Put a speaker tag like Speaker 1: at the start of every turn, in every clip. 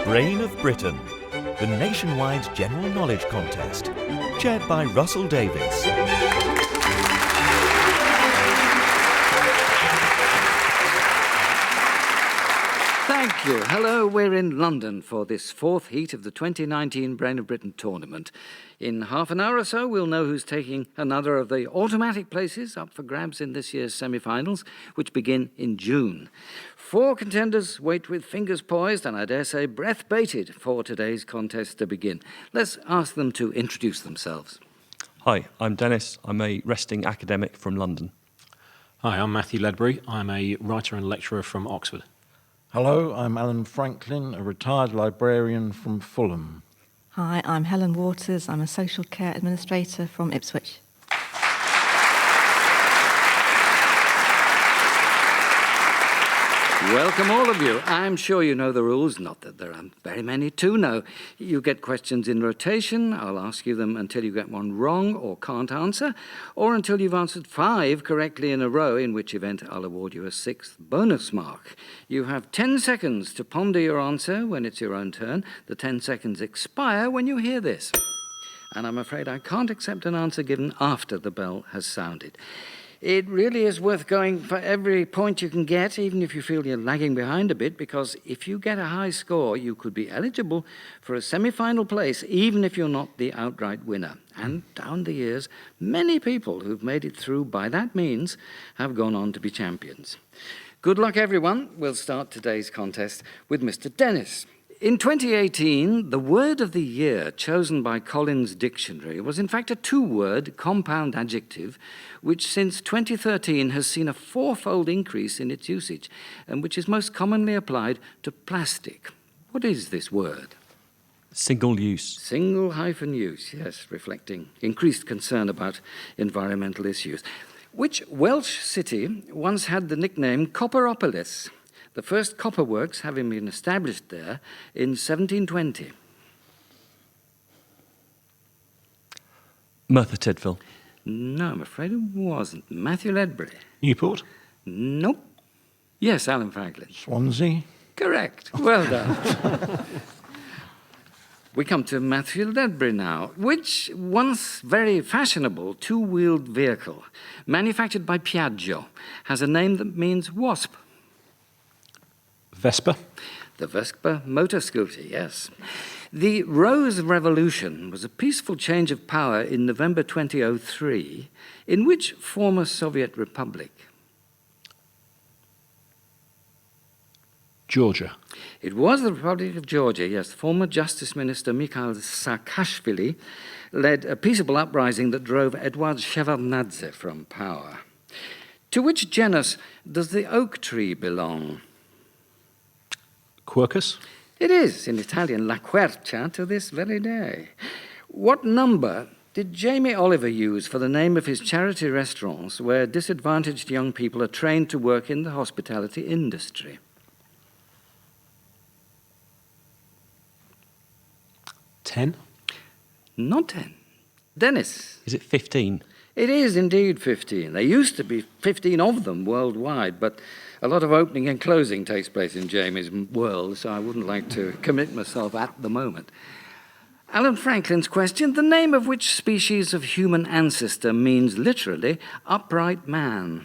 Speaker 1: Brain of Britain, the nationwide general knowledge contest, chaired by Russell Davis.
Speaker 2: Thank you. Hello, we're in London for this fourth heat of the 2019 Brain of Britain tournament. In half an hour or so, we'll know who's taking another of the automatic places up for grabs in this year's semi-finals, which begin in June. 4 contenders wait with fingers poised and I dare say breath bated for today's contest to begin. Let's ask them to introduce themselves.
Speaker 3: Hi, I'm Dennis. I'm a resting academic from London.
Speaker 4: Hi, I'm Matthew Ledbury. I'm a writer and lecturer from Oxford.
Speaker 5: Hello, I'm Alan Franklin, a retired librarian from Fulham.
Speaker 6: Hi, I'm Helen Waters. I'm a social care administrator from Ipswich.
Speaker 2: Welcome all of you. I'm sure you know the rules, not that there are very many to know. You get questions in rotation. I'll ask you them until you get one wrong or can't answer, or until you've answered 5 correctly in a row, in which event I'll award you a 6th bonus mark. You have 10 seconds to ponder your answer when it's your own turn. The 10 seconds expire when you hear this. And I'm afraid I can't accept an answer given after the bell has sounded. It really is worth going for every point you can get, even if you feel you're lagging behind a bit, because if you get a high score, you could be eligible for a semi-final place, even if you're not the outright winner. And down the years, many people who've made it through by that means have gone on to be champions. Good luck, everyone. We'll start today's contest with Mr. Dennis. In 2018, the word of the year chosen by Collins Dictionary was in fact a 2-word compound adjective, which since 2013 has seen a 4-fold increase in its usage, and which is most commonly applied to plastic. What is this word?
Speaker 3: Single use.
Speaker 2: Single-use, yes, reflecting increased concern about environmental issues. Which Welsh city once had the nickname Copperopolis? The first copper works having been established there in 1720.
Speaker 3: Merthyr Tydfil.
Speaker 2: No, I'm afraid it wasn't. Matthew Ledbury.
Speaker 4: Newport?
Speaker 2: Nope. Yes, Alan Franklin.
Speaker 5: Swansea?
Speaker 2: Correct. Well done. We come to Matthew Ledbury now. Which once very fashionable 2-wheeled vehicle, manufactured by Piaggio, has a name that means wasp?
Speaker 4: Vespa?
Speaker 2: The Vespa motor scooter, yes. The Rose Revolution was a peaceful change of power in November 2003 in which former Soviet republic?
Speaker 4: Georgia?
Speaker 2: It was the Republic of Georgia, yes. Former Justice Minister Mikhail Saakashvili led a peaceable uprising that drove Eduard Shevardnadze from power. To which genus does the oak tree belong?
Speaker 4: Quercus?
Speaker 2: It is, in Italian, la quercia to this very day. What number did Jamie Oliver use for the name of his charity restaurants where disadvantaged young people are trained to work in the hospitality industry?
Speaker 4: 10?
Speaker 2: Not 10. Dennis?
Speaker 3: Is it 15?
Speaker 2: It is indeed 15. There used to be 15 of them worldwide, but a lot of opening and closing takes place in Jamie's world, so I wouldn't like to commit myself at the moment. Alan Franklin's question, the name of which species of human ancestor means literally upright man?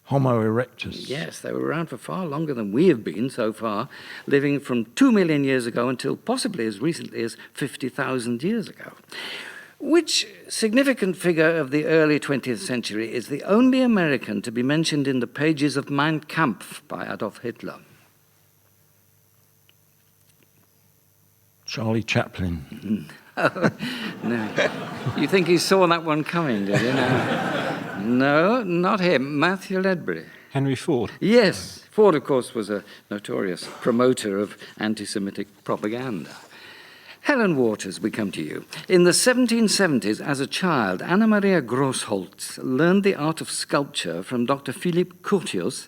Speaker 5: Homo erectus?
Speaker 2: Yes, they were around for far longer than we have been so far, living from 2 million years ago until possibly as recently as 50,000 years ago. Which significant figure of the early 20th century is the only American to be mentioned in the pages of Mein Kampf by Adolf Hitler?
Speaker 5: Charlie Chaplin?
Speaker 2: Oh, no. You think he saw that one coming, did you? No, not him. Matthew Ledbury.
Speaker 4: Henry Ford?
Speaker 2: Yes. Ford, of course, was a notorious promoter of anti-Semitic propaganda. Helen Waters, we come to you. In the 1770s, as a child, Anna Maria Grossholtz learned the art of sculpture from Dr. Philippe Curtius,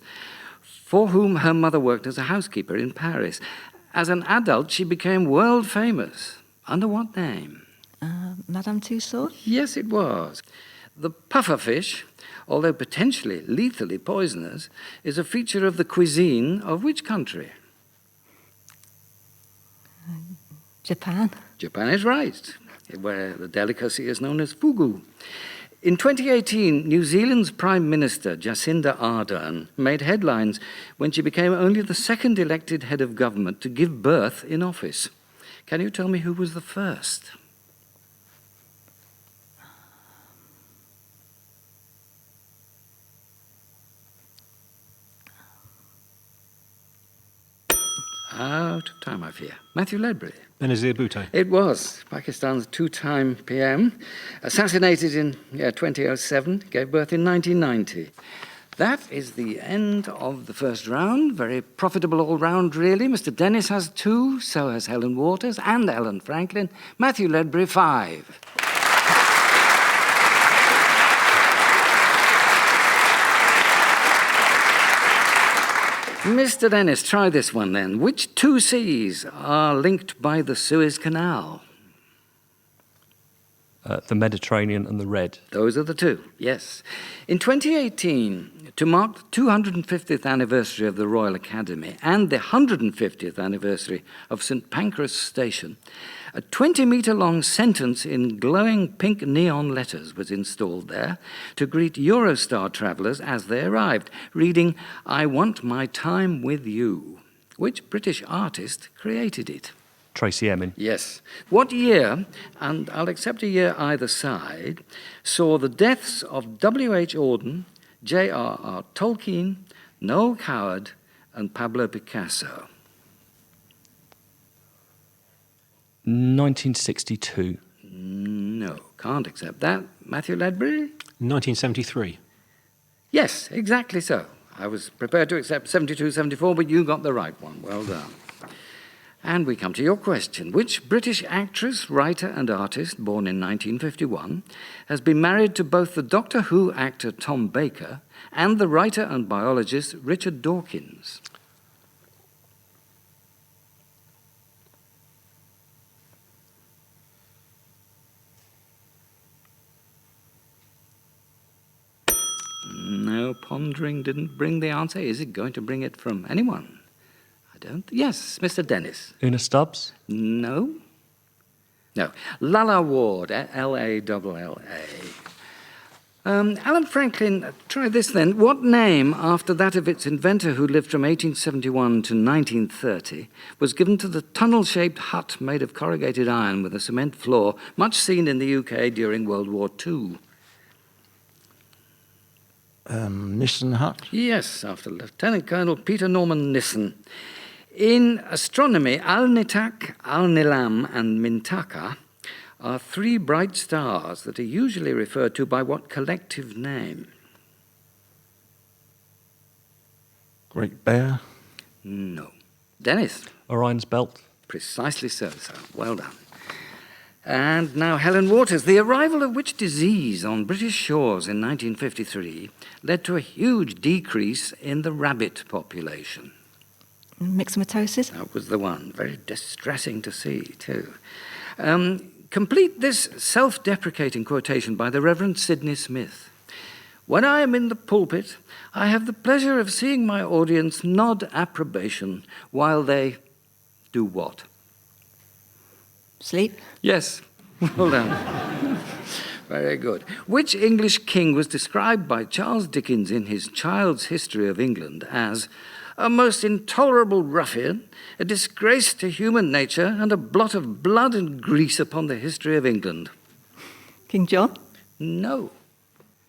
Speaker 2: for whom her mother worked as a housekeeper in Paris. As an adult, she became world famous. Under what name?
Speaker 6: Madame Tussauds?
Speaker 2: Yes, it was. The pufferfish, although potentially lethally poisonous, is a feature of the cuisine of which country?
Speaker 6: Japan.
Speaker 2: Japan is right, where the delicacy is known as fugu. In 2018, New Zealand's Prime Minister, Jacinda Ardern, made headlines when she became only the second elected head of government to give birth in office. Can you tell me who was the first? Out of time, I fear. Matthew Ledbury.
Speaker 4: Benazir Bhutto.
Speaker 2: It was Pakistan's two-time PM, assassinated in 2007, gave birth in 1990. That is the end of the first round. Very profitable all round, really. Mr. Dennis has 2, so has Helen Waters and Alan Franklin. Matthew Ledbury, 5. Mr. Dennis, try this one then. Which 2 seas are linked by the Suez Canal?
Speaker 3: The Mediterranean and the Red.
Speaker 2: Those are the 2, yes. In 2018, to mark the 250th anniversary of the Royal Academy and the 150th anniversary of St Pancras Station, a 20-metre-long sentence in glowing pink neon letters was installed there to greet Eurostar travellers as they arrived, reading, "I want my time with you." Which British artist created it?
Speaker 3: Tracy Emin.
Speaker 2: Yes. What year, and I'll accept a year either side, saw the deaths of W.H. Auden, J.R.R. Tolkien, Noel Coward, and Pablo Picasso?
Speaker 3: 1962.
Speaker 2: No, can't accept that. Matthew Ledbury?
Speaker 4: 1973.
Speaker 2: Yes, exactly so. I was prepared to accept 72, 74, but you got the right one. Well done. And we come to your question. Which British actress, writer and artist, born in 1951, has been married to both the Doctor Who actor Tom Baker and the writer and biologist Richard Dawkins? No, pondering didn't bring the answer. Is it going to bring it from anyone? I don't. Yes, Mr. Dennis.
Speaker 3: Una Stubbs.
Speaker 2: No. No. Lalla Ward, L-A-L-L-A. Alan Franklin, try this then. What name, after that of its inventor who lived from 1871 to 1930, was given to the tunnel-shaped hut made of corrugated iron with a cement floor, much seen in the UK during World War II?
Speaker 5: Nissen Hut.
Speaker 2: Yes, after Lieutenant Colonel Peter Norman Nissen. In astronomy, Alnitak, Alnilam, and Mintaka are 3 bright stars that are usually referred to by what collective name?
Speaker 5: Great Bear.
Speaker 2: No. Dennis?
Speaker 3: Orion's Belt.
Speaker 2: Precisely so, sir. Well done. And now Helen Waters. The arrival of which disease on British shores in 1953 led to a huge decrease in the rabbit population?
Speaker 6: Myxomatosis.
Speaker 2: That was the one. Very distressing to see, too. Complete this self-deprecating quotation by the Reverend Sidney Smith. When I am in the pulpit, I have the pleasure of seeing my audience nod approbation while they do what?
Speaker 6: Sleep.
Speaker 2: Yes. Well done. Very good. Which English king was described by Charles Dickens in his Child's History of England as a most intolerable ruffian, a disgrace to human nature, and a blot of blood and grease upon the history of England?
Speaker 6: King John.
Speaker 2: No.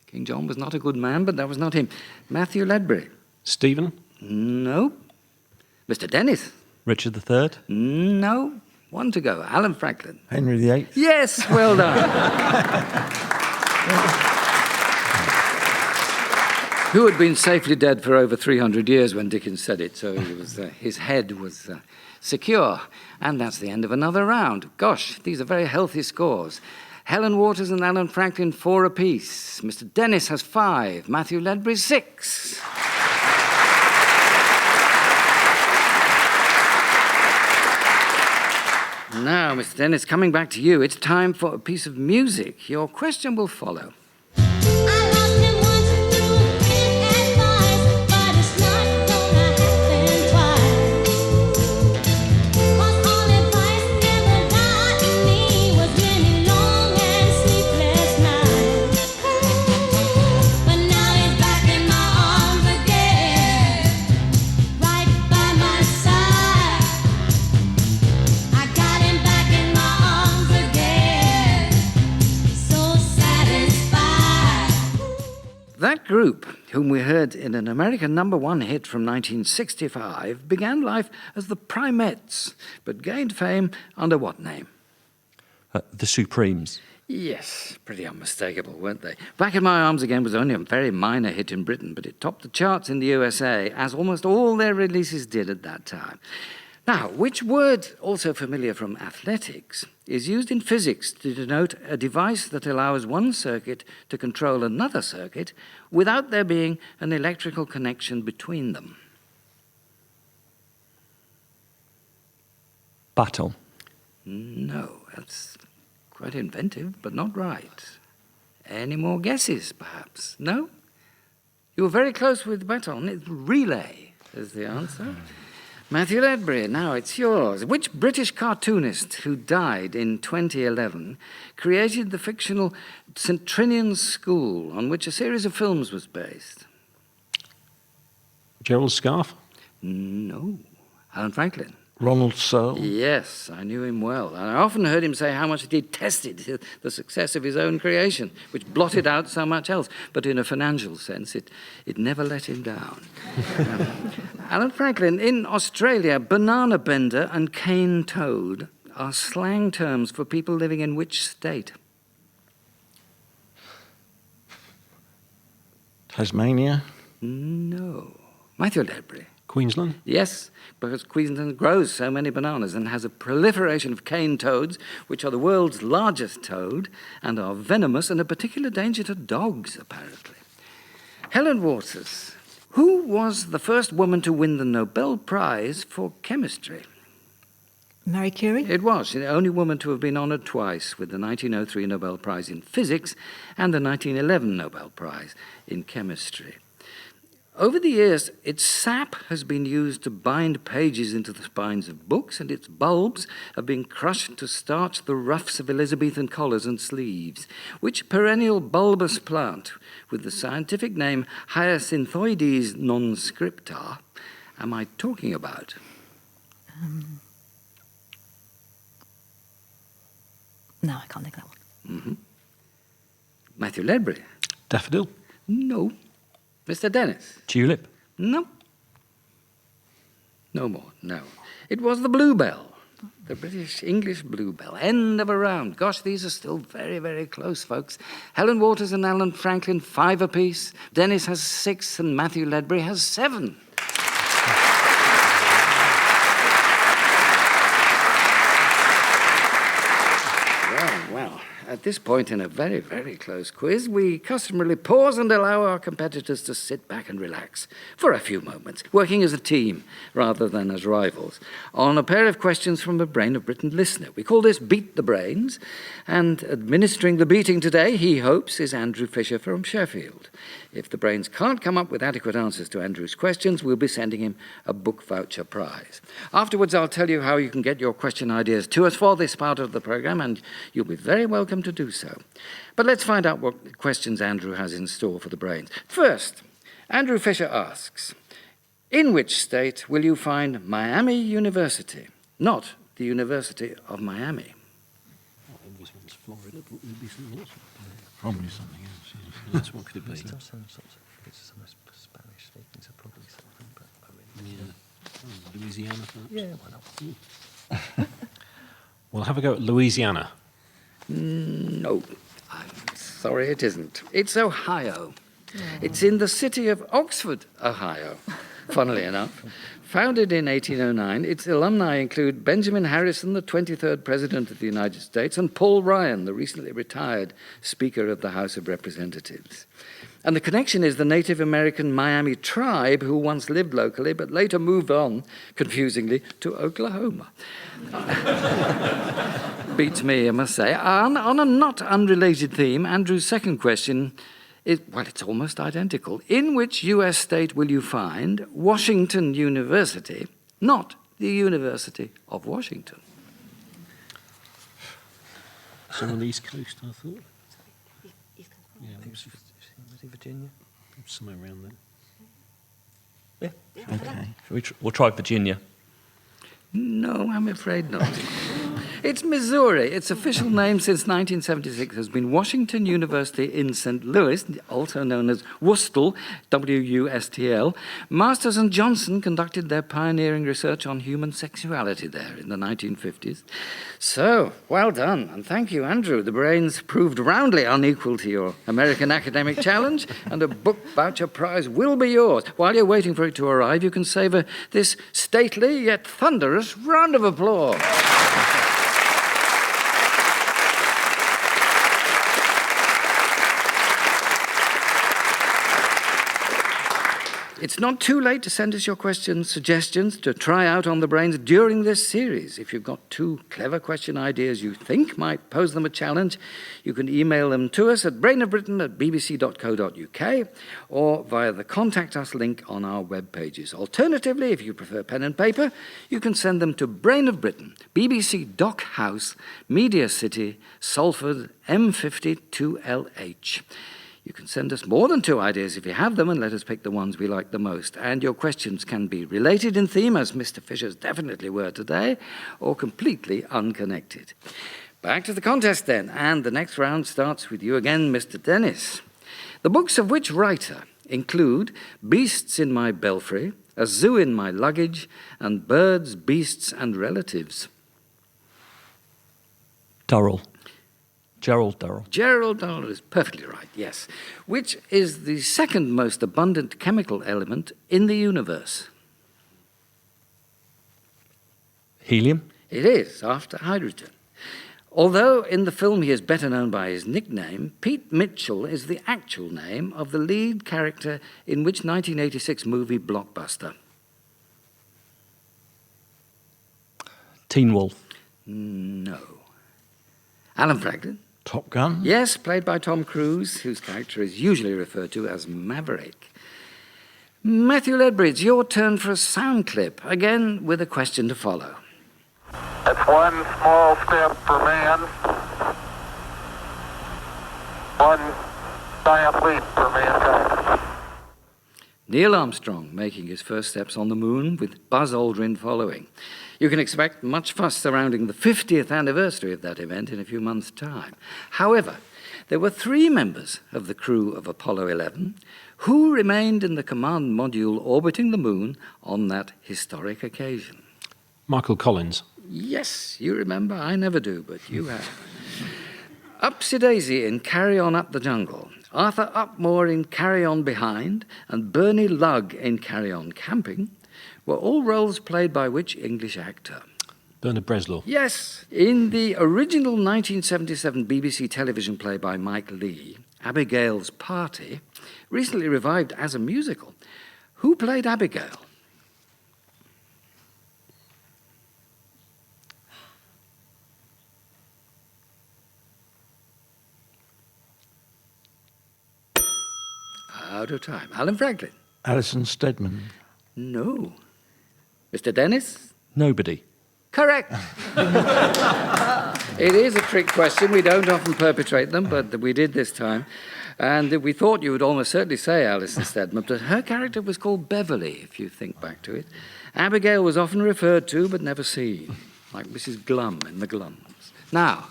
Speaker 2: King John was not a good man, but that was not him. Matthew Ledbury?
Speaker 4: Stephen.
Speaker 2: No. Mr. Dennis?
Speaker 3: Richard III.
Speaker 2: No. 1 to go. Alan Franklin?
Speaker 5: Henry VIII.
Speaker 2: Yes, well done. Who had been safely dead for over 300 years when Dickens said it, so he was, his head was secure. And that's the end of another round. Gosh, these are very healthy scores. Helen Waters and Alan Franklin, 4 apiece. Mr. Dennis has 5. Matthew Ledbury, 6. Now, Mr. Dennis, coming back to you, it's time for a piece of music. Your question will follow.
Speaker 7: I loved him once.
Speaker 2: group, whom we heard in an American #1 hit from 1965, began life as the Primettes, but gained fame under what name?
Speaker 3: The Supremes.
Speaker 2: Yes, pretty unmistakable, weren't they? Back in My Arms Again was only a very minor hit in Britain, but it topped the charts in the USA, as almost all their releases did at that time. Now, which word, also familiar from athletics, is used in physics to denote a device that allows one circuit to control another circuit without there being an electrical connection between them?
Speaker 3: Baton.
Speaker 2: No, that's quite inventive, but not right. Any more guesses, perhaps? No? You were very close with baton. It's relay is the answer. Matthew Ledbury, now it's yours. Which British cartoonist who died in 2011 created the fictional St. Trinian's School, on which a series of films was based?
Speaker 4: Gerald Scarfe?
Speaker 2: No. Alan Franklin.
Speaker 5: Ronald Searle.
Speaker 2: Yes, I knew him well. And I often heard him say how much he detested the success of his own creation, which blotted out so much else. But in a financial sense, it never let him down. Alan Franklin, in Australia, banana bender and cane toad are slang terms for people living in which state?
Speaker 5: Tasmania.
Speaker 2: No. Matthew Ledbury.
Speaker 4: Queensland?
Speaker 2: Yes, because Queensland grows so many bananas and has a proliferation of cane toads, which are the world's largest toad and are venomous and a particular danger to dogs, apparently. Helen Waters, who was the first woman to win the Nobel Prize for chemistry?
Speaker 6: Marie Curie?
Speaker 2: It was. She's the only woman to have been honoured twice with the 1903 Nobel Prize in Physics and the 1911 Nobel Prize in Chemistry. Over the years, its sap has been used to bind pages into the spines of books, and its bulbs have been crushed to starch the ruffs of Elizabethan collars and sleeves. Which perennial bulbous plant, with the scientific name Hyacinthoides non-scripta, am I talking about?
Speaker 6: No, I can't think of that one.
Speaker 2: Mm-hmm. Matthew Ledbury?
Speaker 4: Daffodil?
Speaker 2: No. Mr. Dennis?
Speaker 3: Tulip.
Speaker 2: No. No more, no. It was the bluebell, the British-English bluebell. End of a round. Gosh, these are still very, very close, folks. Helen Waters and Alan Franklin, 5 apiece. Dennis has 6 and Matthew Ledbury has 7. Well. At this point in a very, very close quiz, we customarily pause and allow our competitors to sit back and relax for a few moments, working as a team rather than as rivals, on a pair of questions from a Brain of Britain listener. We call this Beat the Brains, and administering the beating today, he hopes, is Andrew Fisher from Sheffield. If the Brains can't come up with adequate answers to Andrew's questions, we'll be sending him a book voucher prize. Afterwards, I'll tell you how you can get your question ideas to us for this part of the programme, and you'll be very welcome to do so. But let's find out what questions Andrew has in store for the Brains. First, Andrew Fisher asks, in which state will you find Miami University? Not the University of Miami.
Speaker 4: This one's Florida, but it would be something else.
Speaker 5: Probably something else.
Speaker 4: That's what could it be?
Speaker 3: Still some Spanish speaking, so probably something, but I really
Speaker 4: Louisiana, perhaps?
Speaker 3: Yeah, why not?
Speaker 4: We'll have a go at Louisiana.
Speaker 2: No, I'm sorry it isn't. It's Ohio. It's in the city of Oxford, Ohio, funnily enough. Founded in 1809, its alumni include Benjamin Harrison, the 23rd President of the United States, and Paul Ryan, the recently retired Speaker of the House of Representatives. And the connection is the Native American Miami tribe who once lived locally but later moved on, confusingly, to Oklahoma. Beats me, I must say. On a not unrelated theme, Andrew's second question is, well, it's almost identical. In which US state will you find Washington University, not the University of Washington?
Speaker 4: It's on the East Coast, I thought. Yeah, it was
Speaker 3: Virginia?
Speaker 4: somewhere around there.
Speaker 5: Okay.
Speaker 3: We'll try Virginia.
Speaker 2: No, I'm afraid not. It's Missouri. Its official name since 1976 has been Washington University in St. Louis, also known as Wustl, W-U-S-T-L. Masters and Johnson conducted their pioneering research on human sexuality there in the 1950s. So, well done, and thank you, Andrew. The brains proved roundly unequal to your American academic challenge, and a book voucher prize will be yours. While you're waiting for it to arrive, you can savour this stately yet thunderous round of applause. It's not too late to send us your questions, suggestions to try out on the brains during this series. If you've got 2 clever question ideas you think might pose them a challenge, you can email them to us at brainofbritain@bbc.co.uk or via the Contact Us link on our web pages. Alternatively, if you prefer pen and paper, you can send them to Brain of Britain, BBC Dock House, Media City, Salford, M50 2LH. You can send us more than 2 ideas if you have them, and let us pick the ones we like the most. And your questions can be related in theme, as Mr. Fisher's definitely were today, or completely unconnected. Back to the contest then, and the next round starts with you again, Mr. Dennis. The books of which writer include Beasts in My Belfry, A Zoo in My Luggage, and Birds, Beasts and Relatives?
Speaker 3: Durrell. Gerald Durrell.
Speaker 2: Gerald Durrell is perfectly right, yes. Which is the second most abundant chemical element in the universe?
Speaker 3: Helium.
Speaker 2: It is, after hydrogen. Although in the film he is better known by his nickname, Pete Mitchell is the actual name of the lead character in which 1986 movie blockbuster?
Speaker 3: Teen Wolf.
Speaker 2: No. Alan Franklin?
Speaker 5: Top Gun?
Speaker 2: Yes, played by Tom Cruise, whose character is usually referred to as Maverick. Matthew Ledbury, it's your turn for a sound clip, again with a question to follow.
Speaker 7: It's one small step for man, one giant leap for mankind.
Speaker 2: Neil Armstrong making his first steps on the moon, with Buzz Aldrin following. You can expect much fuss surrounding the 50th anniversary of that event in a few months' time. However, there were 3 members of the crew of Apollo 11 who remained in the command module orbiting the moon on that historic occasion.
Speaker 4: Michael Collins.
Speaker 2: Yes, you remember. I never do, but you have. Upsy Daisy in Carry On Up the Jungle, Arthur Upmore in Carry On Behind, and Bernie Lugg in Carry On Camping were all roles played by which English actor?
Speaker 4: Bernard Bresslaw.
Speaker 2: Yes. In the original 1977 BBC television play by Mike Leigh, Abigail's Party, recently revived as a musical, who played Abigail? Out of time. Alan Franklin?
Speaker 5: Alison Steadman?
Speaker 2: No. Mr. Dennis?
Speaker 3: Nobody.
Speaker 2: Correct. It is a trick question. We don't often perpetrate them, but we did this time. And we thought you would almost certainly say Alison Steadman, but her character was called Beverly, if you think back to it. Abigail was often referred to, but never seen, like Mrs. Glum in The Glums. Now,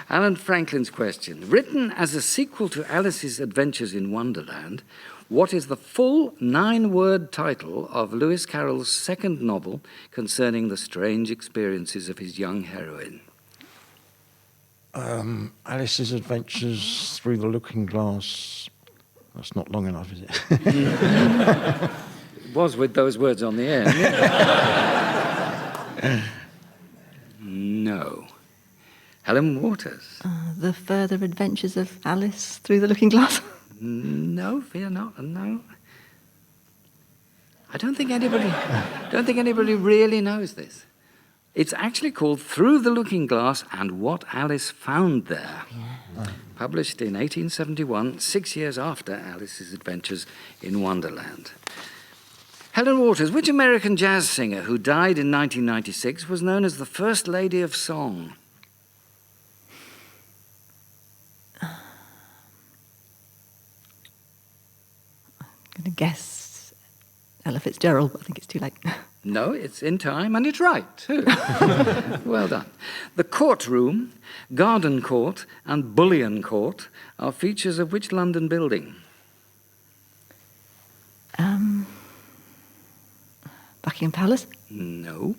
Speaker 2: Alan Franklin's question. Written as a sequel to Alice's Adventures in Wonderland, what is the full 9-word title of Lewis Carroll's second novel concerning the strange experiences of his young heroine?
Speaker 5: Alice's Adventures Through the Looking Glass. That's not long enough, is it?
Speaker 2: It was with those words on the end. No. Helen Waters.
Speaker 6: The Further Adventures of Alice Through the Looking Glass.
Speaker 2: No, fear not. No. I don't think anybody really knows this. It's actually called Through the Looking Glass and What Alice Found There. Yeah. Published in 1871, 6 years after Alice's Adventures in Wonderland. Helen Waters, which American jazz singer who died in 1996 was known as the First Lady of Song?
Speaker 6: I'm going to guess Ella Fitzgerald, but I think it's too late.
Speaker 2: No, it's in time, and it's right, too. Well done. The courtroom, garden court, and bullion court are features of which London building?
Speaker 6: Buckingham Palace.
Speaker 2: No.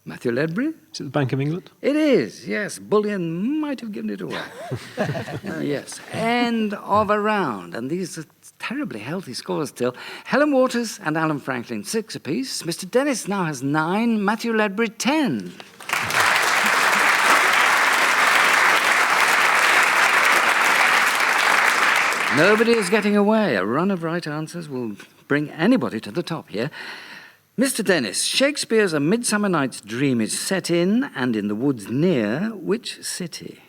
Speaker 2: Matthew Ledbury?
Speaker 4: Is it the Bank of England?
Speaker 2: It is, yes. Bullion might have given it away. Yes. End of a round. And these are terribly healthy scores still. Helen Waters and Alan Franklin, 6 apiece. Mr. Dennis now has 9. Matthew Ledbury, 10. Nobody is getting away. A run of right answers will bring anybody to the top here. Mr. Dennis, Shakespeare's A Midsummer Night's Dream is set in and in the woods near which city?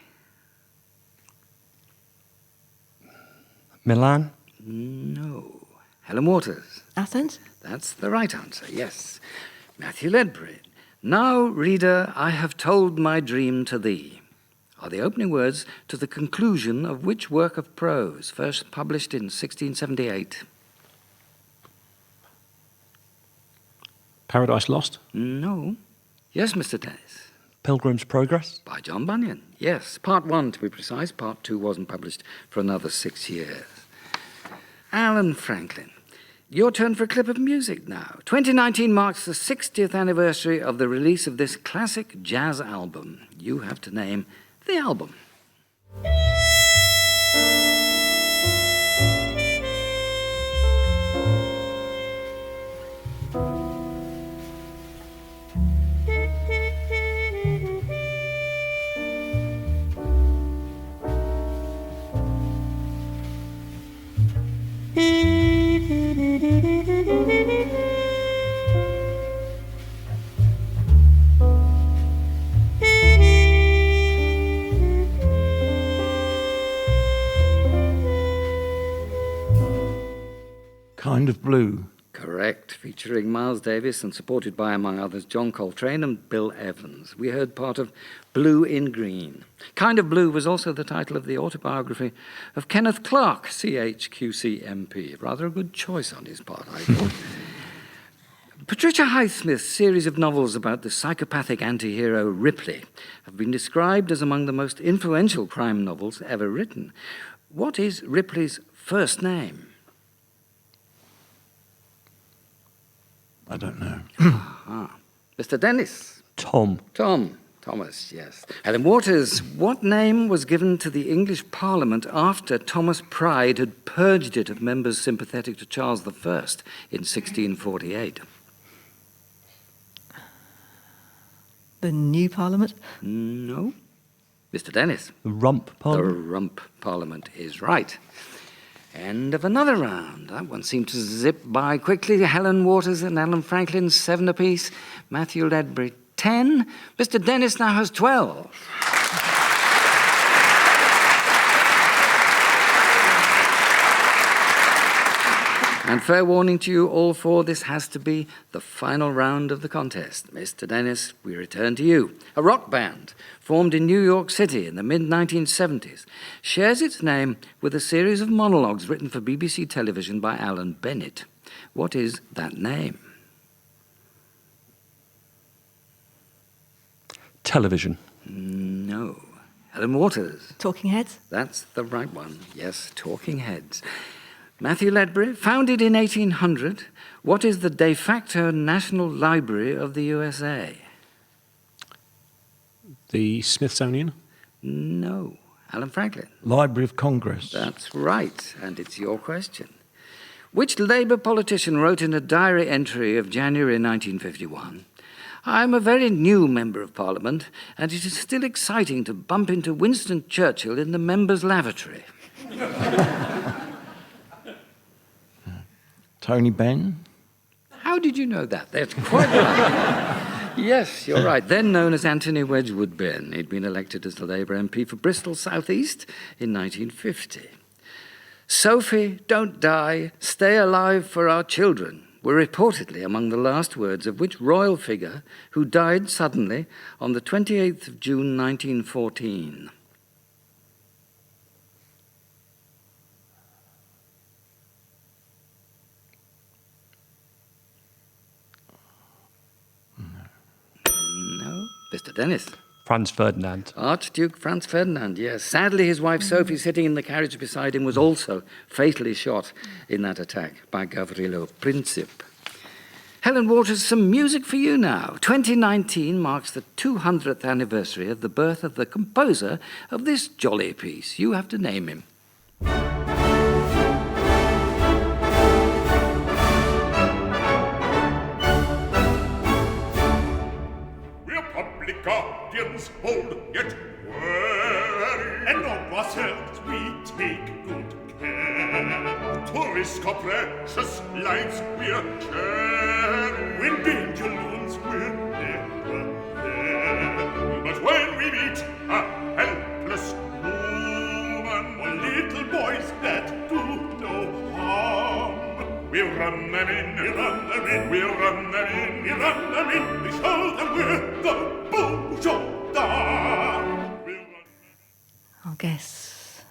Speaker 3: Milan?
Speaker 2: No. Helen Waters.
Speaker 6: Athens.
Speaker 2: That's the right answer, yes. Matthew Ledbury. Now, reader, I have told my dream to thee, are the opening words to the conclusion of which work of prose, first published in 1678?
Speaker 4: Paradise Lost?
Speaker 2: No. Yes, Mr. Dennis.
Speaker 3: Pilgrim's Progress?
Speaker 2: By John Bunyan, yes. Part 1, to be precise. Part 2 wasn't published for another 6 years. Alan Franklin. Your turn for a clip of music now. 2019 marks the 60th anniversary of the release of this classic jazz album. You have to name the album.
Speaker 5: Kind of Blue.
Speaker 2: Correct, featuring Miles Davis and supported by, among others, John Coltrane and Bill Evans. We heard part of Blue in Green. Kind of Blue was also the title of the autobiography of Kenneth Clark, CHQC MP. Rather a good choice on his part, I thought. Patricia Highsmith's series of novels about the psychopathic anti-hero Ripley have been described as among the most influential crime novels ever written. What is Ripley's first name?
Speaker 5: I don't know.
Speaker 2: Mr. Dennis.
Speaker 3: Tom.
Speaker 2: Thomas, yes. Helen Waters, what name was given to the English Parliament after Thomas Pride had purged it of members sympathetic to Charles I in 1648?
Speaker 6: The new Parliament.
Speaker 2: No. Mr. Dennis.
Speaker 3: The Rump
Speaker 2: The
Speaker 3: Parliament?
Speaker 2: Rump Parliament is right. End of another round. That one seemed to zip by quickly. Helen Waters and Alan Franklin, 7 apiece. Matthew Ledbury, 10. Mr. Dennis now has 12. And fair warning to you all four, this has to be the final round of the contest. Mr. Dennis, we return to you. A rock band formed in New York City in the mid-1970s shares its name with a series of monologues written for BBC television by Alan Bennett. What is that name?
Speaker 3: Television.
Speaker 2: No. Helen Waters.
Speaker 6: Talking Heads.
Speaker 2: That's the right one. Yes, Talking Heads. Matthew Ledbury, founded in 1800, what is the de facto National Library of the USA?
Speaker 4: The Smithsonian?
Speaker 2: No. Alan Franklin.
Speaker 5: Library of Congress.
Speaker 2: That's right, and it's your question. Which Labour politician wrote in a diary entry of January 1951, I am a very new Member of Parliament, and it is still exciting to bump into Winston Churchill in the members' lavatory.
Speaker 5: Tony Benn.
Speaker 2: How did you know that? That's quite right. Yes, you're right. Then known as Anthony Wedgwood Benn. He'd been elected as the Labour MP for Bristol South East in 1950. Sophie, don't die, stay alive for our children were reportedly among the last words of which royal figure who died suddenly on the 28th of June 1914? Mr. Dennis.
Speaker 3: Franz Ferdinand.
Speaker 2: Archduke Franz Ferdinand, yes. Sadly, his wife Sophie, sitting in the carriage beside him, was also fatally shot in that attack by Gavrilo Princip. Helen Waters, some music for you now. 2019 marks the 200th anniversary of the birth of the composer of this jolly piece. You have to name him.
Speaker 8: We're public guardians, hold yet wary, and of ourselves we take good care. To risk our precious lives we're caring. When danger looms, we're never there. But when we meet a helpless woman, or little boys that do no harm, we run them in, we run them in, we run them in, we run them in, we show them we're the beaux gendarmes.
Speaker 6: I'll guess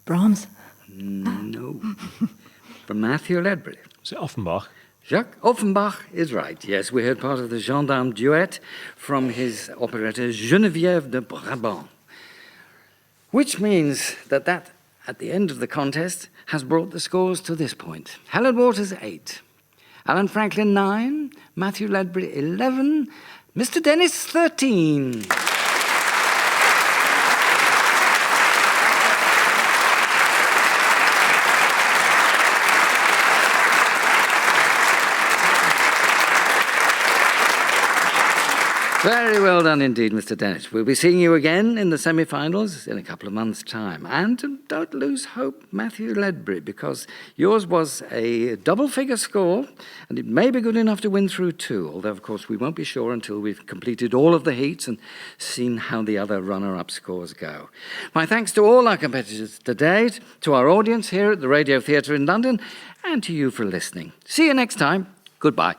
Speaker 6: Brahms.
Speaker 2: No. From Matthew Ledbury.
Speaker 4: Is it Offenbach?
Speaker 2: Jacques Offenbach is right. Yes, we heard part of the gendarme duet from his operetta Geneviève de Brabant. Which means that at the end of the contest, has brought the scores to this point. Helen Waters, 8. Alan Franklin, 9. Matthew Ledbury, 11. Mr. Dennis, 13. Very well done indeed, Mr. Dennis. We'll be seeing you again in the semi-finals in a couple of months' time. And don't lose hope, Matthew Ledbury, because yours was a double-figure score, and it may be good enough to win through too, although, of course, we won't be sure until we've completed all of the heats and seen how the other runner-up scores go. My thanks to all our competitors today, to our audience here at the Radio Theatre in London, and to you for listening. See you next time. Goodbye.